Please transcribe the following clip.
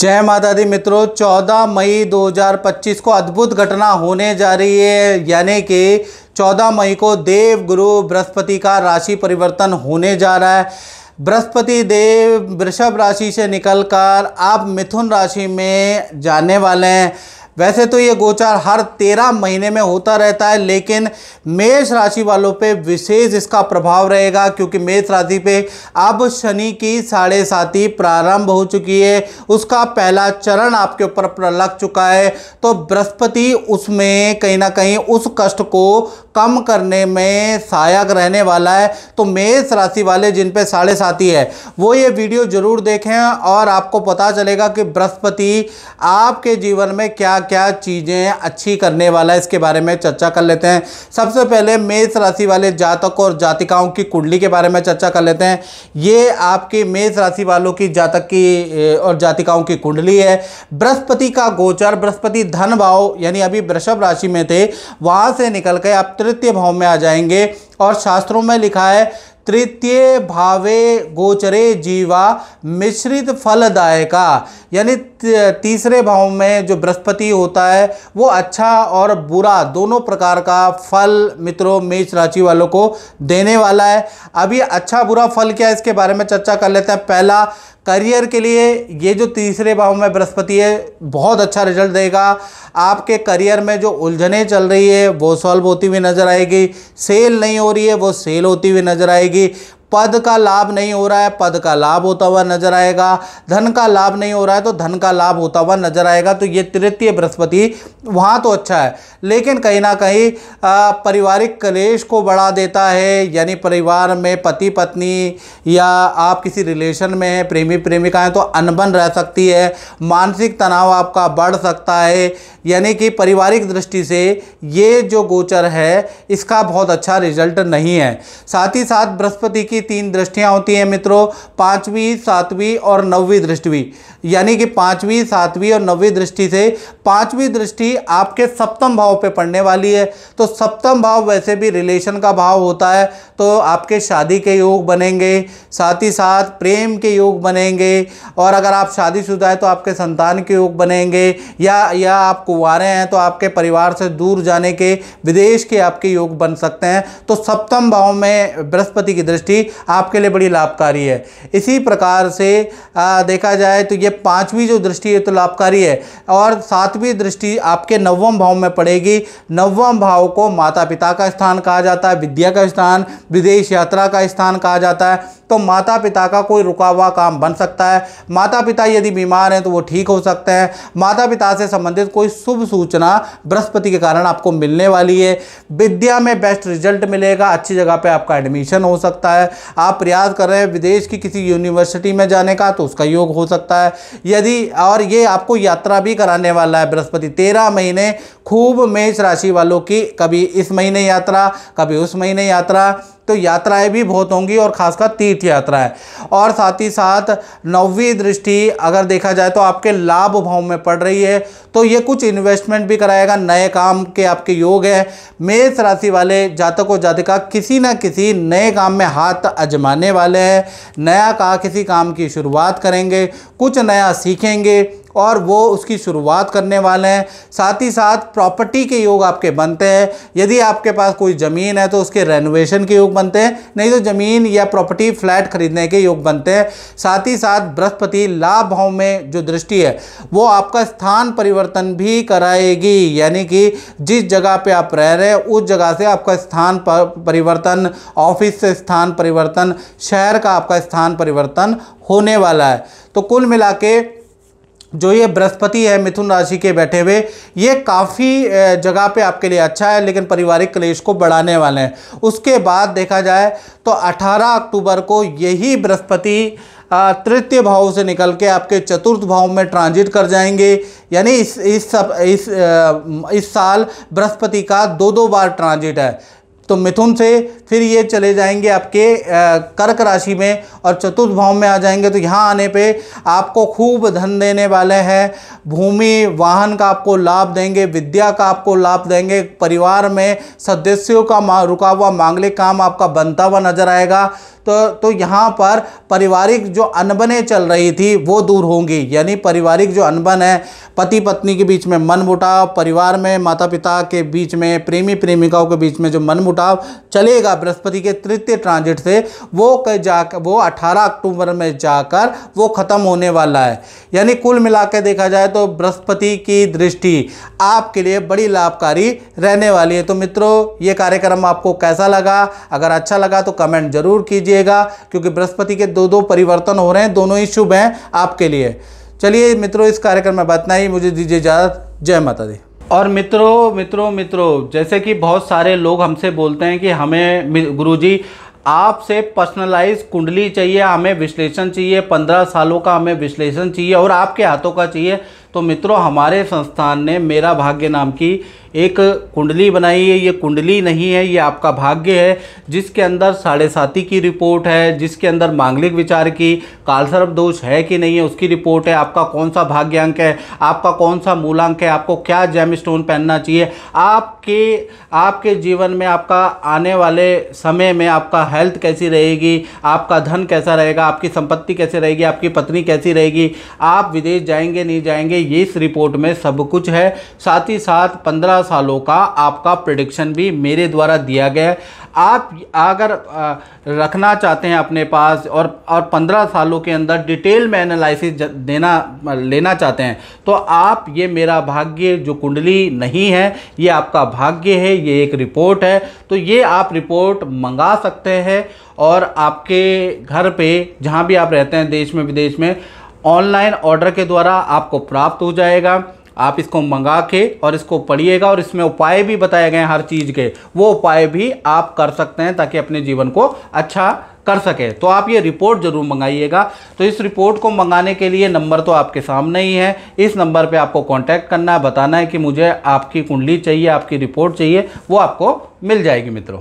जय माता दी मित्रों, 14 मई 2025 को अद्भुत घटना होने जा रही है। यानी कि 14 मई को देव गुरु बृहस्पति का राशि परिवर्तन होने जा रहा है। बृहस्पति देव वृषभ राशि से निकलकर आप मिथुन राशि में जाने वाले हैं। वैसे तो ये गोचार हर 13 महीने में होता रहता है, लेकिन मेष राशि वालों पे विशेष इसका प्रभाव रहेगा, क्योंकि मेष राशि पे अब शनि की 7.5 प्रारंभ हो चुकी है। उसका पहला चरण आपके ऊपर लग चुका है, तो बृहस्पति उसमें कहीं ना कहीं उस कष्ट को कम करने में सहायक रहने वाला है। तो मेष राशि वाले जिन पे 7.5 है वो ये वीडियो जरूर देखें और आपको पता चलेगा कि बृहस्पति आपके जीवन में क्या क्या चीज़ें अच्छी करने वाला है। इसके बारे में चर्चा कर लेते हैं। सबसे पहले मेष राशि वाले जातक और जातिकाओं की कुंडली के बारे में चर्चा कर लेते हैं। ये आपके मेष राशि वालों की जातक की और जातिकाओं की कुंडली है। बृहस्पति का गोचर, बृहस्पति धन भाव यानी अभी वृषभ राशि में थे, वहाँ से निकल के आप तृतीय भाव में आ जाएंगे। और शास्त्रों में लिखा है तृतीय भावे गोचरे जीवा मिश्रित फलदायका, यानी तीसरे भाव में जो बृहस्पति होता है वो अच्छा और बुरा दोनों प्रकार का फल मित्रों मेष राशि वालों को देने वाला है। अभी अच्छा बुरा फल क्या है इसके बारे में चर्चा कर लेते हैं। पहला, करियर के लिए ये जो तीसरे भाव में बृहस्पति है बहुत अच्छा रिजल्ट देगा। आपके करियर में जो उलझनें चल रही है वो सॉल्व होती हुई नजर आएगी। सेल नहीं हो रही है वो सेल होती हुई नजर आएगी। पद का लाभ नहीं हो रहा है, पद का लाभ होता हुआ नजर आएगा। धन का लाभ नहीं हो रहा है तो धन का लाभ होता हुआ नजर आएगा। तो ये तृतीय बृहस्पति वहाँ तो अच्छा है, लेकिन कहीं ना कहीं पारिवारिक कलेश को बढ़ा देता है। यानी परिवार में पति पत्नी या आप किसी रिलेशन में हैं, प्रेमी प्रेमिकाएं, तो अनबन रह सकती है। मानसिक तनाव आपका बढ़ सकता है। यानी कि पारिवारिक दृष्टि से ये जो गोचर है इसका बहुत अच्छा रिजल्ट नहीं है। साथ ही साथ बृहस्पति की 3 दृष्टियां होती हैं मित्रों, 5वीं 7वीं और 9वीं दृष्टि। यानी कि 5वीं 7वीं और 9वीं दृष्टि से 5वीं दृष्टि आपके सप्तम भाव पे पड़ने वाली है। तो सप्तम भाव वैसे भी रिलेशन का भाव होता है, तो आपके शादी के योग बनेंगे, साथ ही साथ प्रेम के योग बनेंगे। और अगर आप शादीशुदा है तो आपके संतान के योग बनेंगे, या आप कुंवारे हैं तो आपके परिवार से दूर जाने के, विदेश के आपके योग बन सकते हैं। तो सप्तम भाव में बृहस्पति की दृष्टि आपके लिए बड़ी लाभकारी है। इसी प्रकार से देखा जाए तो ये 5वीं जो दृष्टि है तो लाभकारी है। और 7वीं दृष्टि आपके 9वें भाव में पड़ेगी। 9वें भाव को माता पिता का स्थान कहा जाता है, विद्या का स्थान, विदेश यात्रा का स्थान कहा जाता है। तो माता पिता का कोई रुका हुआ काम बन सकता है। माता पिता यदि बीमार हैं तो वो ठीक हो सकते हैं। माता पिता से संबंधित कोई शुभ सूचना बृहस्पति के कारण आपको मिलने वाली है। विद्या में बेस्ट रिजल्ट मिलेगा, अच्छी जगह पे आपका एडमिशन हो सकता है। आप प्रयास कर रहे हैं विदेश की किसी यूनिवर्सिटी में जाने का तो उसका योग हो सकता है। यदि और ये आपको यात्रा भी कराने वाला है बृहस्पति। 13 महीने खूब मेष राशि वालों की, कभी इस महीने यात्रा, कभी उस महीने यात्रा, तो यात्राएं भी बहुत होंगी और खासकर तीर्थ यात्रा है। और साथ ही साथ 9वीं दृष्टि अगर देखा जाए तो आपके लाभ भाव में पड़ रही है, तो ये कुछ इन्वेस्टमेंट भी कराएगा, नए काम के आपके योग है। मेष राशि वाले जातक और जातिका किसी न किसी नए काम में हाथ आजमाने वाले हैं। नया किसी काम की शुरुआत करेंगे, कुछ नया सीखेंगे और वो उसकी शुरुआत करने वाले हैं। साथ ही साथ प्रॉपर्टी के योग आपके बनते हैं। यदि आपके पास कोई ज़मीन है तो उसके रेनोवेशन के योग बनते हैं, नहीं तो ज़मीन या प्रॉपर्टी फ्लैट खरीदने के योग बनते हैं। साथ ही साथ बृहस्पति लाभ भाव में जो दृष्टि है वो आपका स्थान परिवर्तन भी कराएगी। यानी कि जिस जगह पे आप रह रहे हैं उस जगह से आपका स्थान परिवर्तन, ऑफिस से स्थान परिवर्तन, शहर का आपका स्थान परिवर्तन होने वाला है। तो कुल मिला के जो ये बृहस्पति है मिथुन राशि के बैठे हुए, ये काफ़ी जगह पे आपके लिए अच्छा है, लेकिन पारिवारिक क्लेश को बढ़ाने वाले हैं। उसके बाद देखा जाए तो 18 अक्टूबर को यही बृहस्पति तृतीय भाव से निकल के आपके चतुर्थ भाव में ट्रांजिट कर जाएंगे। यानी इस साल बृहस्पति का 2 बार ट्रांजिट है। तो मिथुन से फिर ये चले जाएंगे आपके कर्क राशि में और चतुर्थ भाव में आ जाएंगे। तो यहाँ आने पे आपको खूब धन देने वाले हैं। भूमि वाहन का आपको लाभ देंगे, विद्या का आपको लाभ देंगे। परिवार में सदस्यों का रुका हुआ मांगलिक काम आपका बनता हुआ नजर आएगा। तो तो यहाँ पर पारिवारिक जो अनबनें चल रही थी वो दूर होंगी। यानी पारिवारिक जो अनबन है, पति पत्नी के बीच में मनमुटाव, परिवार में माता पिता के बीच में, प्रेमी प्रेमिकाओं के बीच में जो मनमुटाव चलेगा बृहस्पति के तृतीय ट्रांजिट से, वो 18 अक्टूबर में जाकर वो खत्म होने वाला है। यानी कुल मिलाकर देखा जाए तो बृहस्पति की दृष्टि आपके लिए बड़ी लाभकारी रहने वाली है। तो मित्रों, ये कार्यक्रम आपको कैसा लगा? अगर अच्छा लगा तो कमेंट जरूर कीजिएगा, क्योंकि बृहस्पति के दो परिवर्तन हो रहे हैं, दोनों ही शुभ हैं आपके लिए। चलिए मित्रों, इस कार्यक्रम में बात नहीं, मुझे दीजिए इजाजत। जय माता दी। और मित्रों, जैसे कि बहुत सारे लोग हमसे बोलते हैं कि हमें गुरुजी आपसे पर्सनलाइज कुंडली चाहिए, हमें विश्लेषण चाहिए, 15 सालों का हमें विश्लेषण चाहिए और आपके हाथों का चाहिए। तो मित्रों, हमारे संस्थान ने मेरा भाग्य नाम की एक कुंडली बनाई है। ये कुंडली नहीं है, ये आपका भाग्य है, जिसके अंदर 7.5 की रिपोर्ट है, जिसके अंदर मांगलिक विचार की, कालसर्प दोष है कि नहीं है उसकी रिपोर्ट है, आपका कौन सा भाग्य अंक है, आपका कौन सा मूलांक है, आपको क्या जेम स्टोन पहनना चाहिए, आपके जीवन में आपका आने वाले समय में आपका हेल्थ कैसी रहेगी, आपका धन कैसा रहेगा, आपकी संपत्ति कैसे रहेगी, आपकी पत्नी कैसी रहेगी, आप विदेश जाएंगे नहीं जाएंगे, ये इस रिपोर्ट में सब कुछ है। साथ ही साथ 15 सालों का आपका प्रेडिक्शन भी मेरे द्वारा दिया गया है। आप अगर रखना चाहते हैं अपने पास और 15 सालों के अंदर डिटेल में एनालिसिस लेना चाहते हैं, तो आप ये मेरा भाग्य जो कुंडली नहीं है, ये आपका भाग्य है, ये एक रिपोर्ट है, तो ये आप रिपोर्ट मंगा सकते हैं और आपके घर पे जहाँ भी आप रहते हैं, देश में विदेश में, ऑनलाइन ऑर्डर के द्वारा आपको प्राप्त हो जाएगा। आप इसको मंगा के और इसको पढ़िएगा और इसमें उपाय भी बताए गए हैं हर चीज़ के, वो उपाय भी आप कर सकते हैं ताकि अपने जीवन को अच्छा कर सके। तो आप ये रिपोर्ट ज़रूर मंगाइएगा। तो इस रिपोर्ट को मंगाने के लिए नंबर तो आपके सामने ही है, इस नंबर पे आपको कांटेक्ट करना है, बताना है कि मुझे आपकी कुंडली चाहिए, आपकी रिपोर्ट चाहिए, वो आपको मिल जाएगी मित्रों।